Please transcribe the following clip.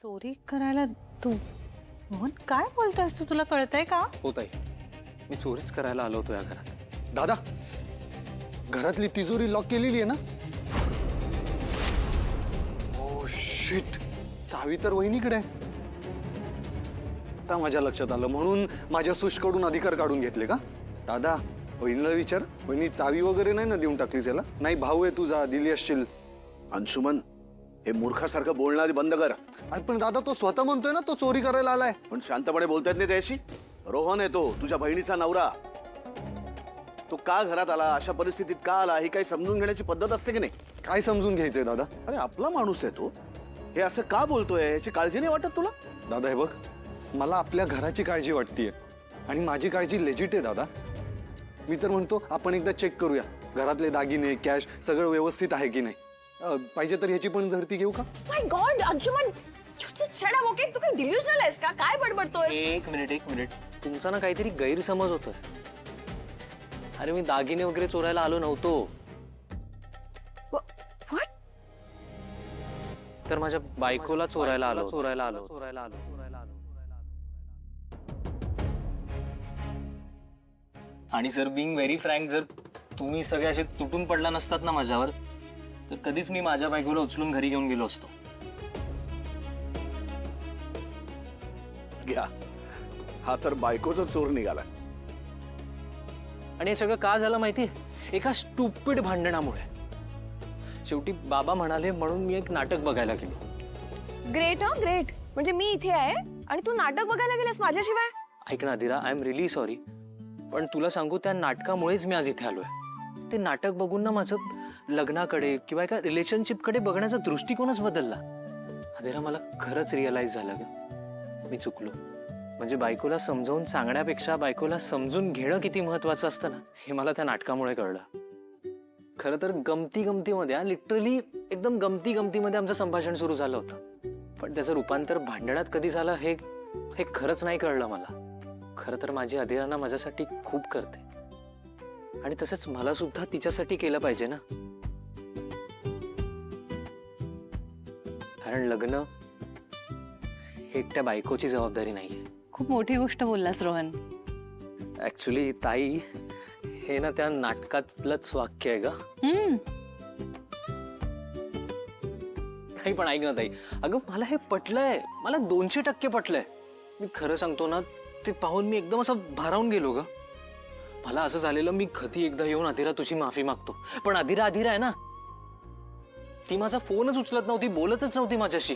चोरी करायला तू मोहन काय बोलतोयस तू? तुला कळतंय का? हो ताई, मी चोरीच करायला आलो होतो या घरात. दादा, घरातली तिजोरी लॉक केलेली आहे ना? ओ शिट, चावी तर वहिनीकडे आहे. आता माझ्या लक्षात आलं, म्हणून माझ्या सुशकडून अधिकार काढून घेतले का? दादा, वहिनीला विचार, वहिनी चावी वगैरे नाही ना देऊन टाकलीस याला? नाही, भाऊ आहे तुझा, दिली असशील. अंशुमन, हे मूर्खासारखं बोलणं आधी बंद कर. अरे पण दादा, तो स्वतः म्हणतोय ना तो चोरी करायला आलाय. पण शांतपणे बोलता येत नाही त्याशी. रोहन आहे तो, तुझ्या बहिणीचा नवरा. तो का घरात आला, अशा परिस्थितीत का आला, ही काही समजून घेण्याची पद्धत असते की नाही? काय समजून घ्यायचंय दादा? अरे आपला माणूस आहे तो, हे असं का बोलतोय याची काळजी नाही वाटत तुला? दादा हे बघ, मला आपल्या घराची काळजी वाटतेय आणि माझी काळजी लेजिट आहे दादा. मी तर म्हणतो आपण एकदा चेक करूया, घरातले दागिने, कॅश सगळं व्यवस्थित आहे की नाही. पाहिजे तर ह्याची पण झडती घेऊ का? My god Anshuman, shut up. Okay, तू काय डिल्युजनल आहेस का? काय बडबडतोय? एक मिनिट, तुमचा ना काहीतरी गैरसमज होतोय. अरे मी दागिने वगैरे चोरायला आलो नव्हतो. व्हॉट? तर माझ्या बायकोला चोरायला आलो. आणि सर, बिंग व्हेरी फ्रँक, जर तुम्ही सगळे असे तुटून पडला नसतात ना माझ्यावर, तर कधीच मी माझ्या बायकोला उचलून घरी घेऊन गेलो असतो. घ्या, हा तर बायकोचा चोर निघाला. आणि हे सगळं का झालं माहितीये? एका स्टुपिड भांडणामुळे. शेवटी बाबा म्हणाले म्हणून मी एक नाटक बघायला गेलो. ग्रेट, हा ग्रेट. म्हणजे मी इथे आहे आणि तू नाटक बघायला गेलास माझ्याशिवाय? ऐक ना अधीरा, आय एम रिली सॉरी, पण तुला सांगू, त्या नाटकामुळेच मी आज इथे आलोय. ते नाटक बघून ना माझं लग्नाकडे किंवा एका रिलेशनशिपकडे बघण्याचा दृष्टिकोनच बदलला. अधीरा, मला खरंच रिअलाइज झालं ग, मी चुकलो. म्हणजे बायकोला समजावून सांगण्यापेक्षा बायकोला समजून घेणं किती महत्वाचं असतं ना, हे मला त्या नाटकामुळे कळलं. खरं तर गमतीमध्ये, लिटरली एकदम गमतीमध्ये आमचं संभाषण सुरू झालं होतं, पण त्याचं रूपांतर भांडणात कधी झालं हे खरंच नाही कळलं मला. खरं तर माझी अधीरा माझ्यासाठी खूप करते, आणि तसंच मला सुद्धा तिच्यासाठी केलं पाहिजे ना. कारण लग्न हे एकट्या बायकोची जबाबदारी नाहीये. खूप मोठी गोष्ट बोललास रोहन. ऍक्च्युली ताई, हे ना त्या नाटकातलंच वाक्य आहे ग. नाही पण ऐक ना ताई, अगं मला हे पटलंय, मला 200% पटलंय. मी खरं सांगतो ना, ते पाहून मी एकदम असं भारावून गेलो ग. मला असं झालेलं, मी कधी एकदा येऊन अधीरा तुझी माफी मागतो, पण अधीरा आहे ना, ती माझा फोनच उचलत नव्हती, बोलतच नव्हती माझ्याशी.